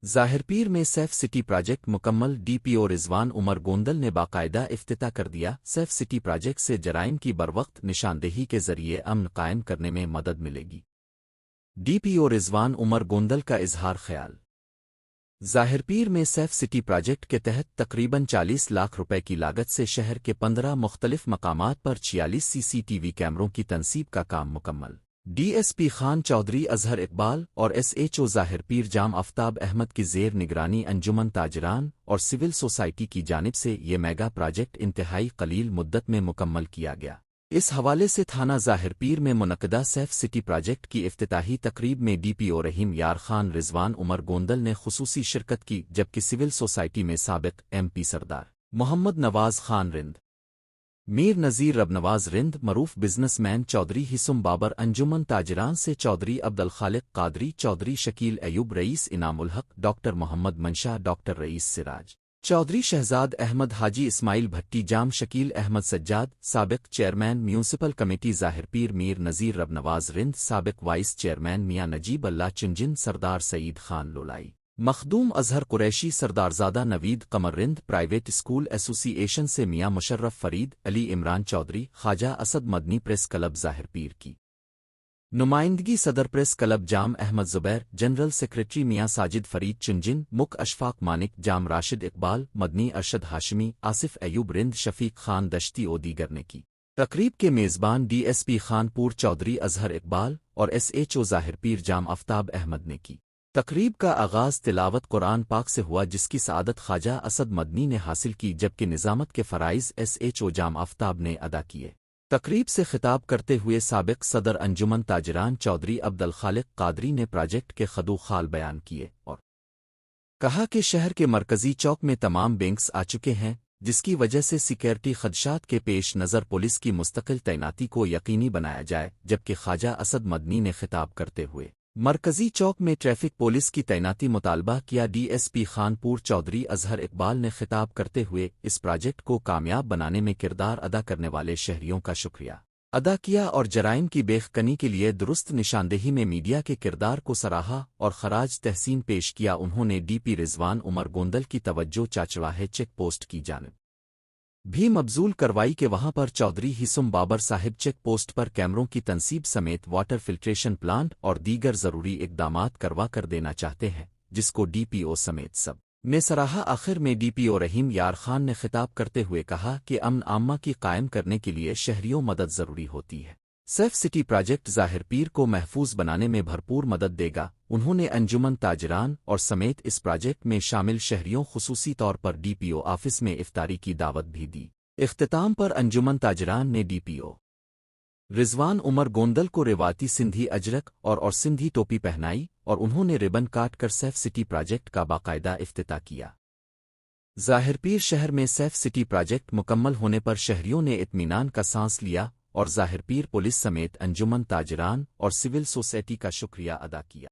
ظاہرپیر میں safe city project مکمل D P او رضوان عمر گوندل نے باقاعدہ افتتاح کر دیا۔ سیف سٹی پروجیکٹ سے جرائم کی بروقت نشاندہی کے ذریعے امن قائم کرنے میں مدد ملے گی۔ ڈی پی او رضوان عمر گوندل کا اظہار خیال۔ ظاہرپیر میں سیف سٹی پروجیکٹ کے تحت تقریباً 40 لاکھ روپے کی لاگت سے شہر کے 15 مختلف مقامات پر 46 سی سی ٹی وی کیمروں کی تنصیب کا کام مکمل۔ D S P Khan Chaudhry Azhar Iqbal اور S H O Zahirpir Jam Aftab Ahmed کی زیر نگرانی انجمن تاجران اور سول سوسائٹی کی جانب سے یہ میگا پروجیکٹ انتہائی قلیل مدت میں مکمل کیا گیا۔ اس حوالے سے تھانہ ظاہرپیر میں منعقدہ سیف سٹی پروجیکٹ کی افتتاحی تقریب میں ڈی پی او رحیم یار خان رضوان عمر گوندل نے خصوصی شرکت کی، جبکہ سول سوسائٹی میں سابق ایم پی سردار محمد نواز خان رند، میر نذیر ربنواز رند، معروف بزنس مین چودھری حسم بابر، انجمن تاجران سے چودھری عبدالخالق قادری، چودھری شکیل ایوب، رئیس انعام الحق، ڈاکٹر محمد منشا، ڈاکٹر رئیس سراج چودھری، شہزاد احمد، حاجی اسماعیل بھٹی، جام شکیل احمد سجاد، سابق چیئرمین میونسپل کمیٹی ظاہرپیر میر نذیر ربنواز رند، سابق وائس چیئرمین میاں نجیب اللہ چنجن، سردار سعید خان لولائی، مخدوم اظہر قریشی، سردارزادہ نوید قمر رند، پرائیویٹ اسکول ایسوسی ایشن سے میاں مشرف فرید، علی عمران چودھری، خواجہ اسد مدنی، پریس کلب ظاہرپیر کی نمائندگی صدر پریس کلب جام احمد زبیر، جنرل سیکریٹری میاں ساجد فرید چنجن، مک اشفاق مانک، جام راشد اقبال مدنی، ارشد ہاشمی، آصف ایوب رند، شفیق خان دشتی و دیگر نے کی۔ تقریب کے میزبان ڈی ایس پی خان پور چودھری اظہر اقبال اور S H O Zahirpir Jam Aftab Ahmad نے کی۔ تقریب کا آغاز تلاوت قرآن پاک سے ہوا، جس کی سعادت خواجہ اسد مدنی نے حاصل کی، جبکہ نظامت کے فرائض ایس ایچ او جام آفتاب نے ادا کیے۔ تقریب سے خطاب کرتے ہوئے سابق صدر انجمن تاجران چودھری عبدالخالق قادری نے پروجیکٹ کے خدو خال بیان کیے اور کہا کہ شہر کے مرکزی چوک میں تمام بینکس آ چکے ہیں، جس کی وجہ سے سیکیورٹی خدشات کے پیش نظر پولیس کی مستقل تعیناتی کو یقینی بنایا جائے، جبکہ خواجہ اسد مدنی نے خطاب کرتے ہوئے مرکزی چوک میں ٹریفک پولیس کی تعیناتی مطالبہ کیا۔ ڈی ایس پی خان پور چودھری اظہر اقبال نے خطاب کرتے ہوئے اس پروجیکٹ کو کامیاب بنانے میں کردار ادا کرنے والے شہریوں کا شکریہ ادا کیا اور جرائم کی بیخکنی کے لیے درست نشاندہی میں میڈیا کے کردار کو سراہا اور خراج تحسین پیش کیا۔ انہوں نے ڈی پی رضوان عمر گوندل کی توجہ چاچڑاہے چیک پوسٹ کی جانب بھی مبذول کروائی کہ وہاں پر چودھری حسم بابر صاحب چیک پوسٹ پر کیمروں کی تنصیب سمیت واٹر فلٹریشن پلانٹ اور دیگر ضروری اقدامات کروا کر دینا چاہتے ہیں، جس کو ڈی پی او سمیت سب نے سراہا۔ آخر میں ڈی پی او رحیم یار خان نے خطاب کرتے ہوئے کہا کہ امن عامہ کی قائم کرنے کے لیے شہریوں مدد ضروری ہوتی ہے۔ سیف سٹی پروجیکٹ ظاہرپیر کو محفوظ بنانے میں بھرپور مدد دے گا۔ انہوں نے انجمن تاجران اور سمیت اس پروجیکٹ میں شامل شہریوں، خصوصی طور پر ڈی پی او آفس میں افطاری کی دعوت بھی دی۔ اختتام پر انجمن تاجران نے ڈی پی او رضوان عمر گوندل کو روایتی سندھی اجرک اور سندھی ٹوپی پہنائی اور انہوں نے ربن کاٹ کر سیف سٹی پروجیکٹ کا باقاعدہ افتتاح کیا۔ ظاہرپیر شہر میں سیف سٹی پروجیکٹ مکمل ہونے پر شہریوں نے اطمینان کا سانس لیا اور ظاہرپیر پولیس سمیت انجمن تاجران اور سول سوسائٹی کا شکریہ ادا کیا۔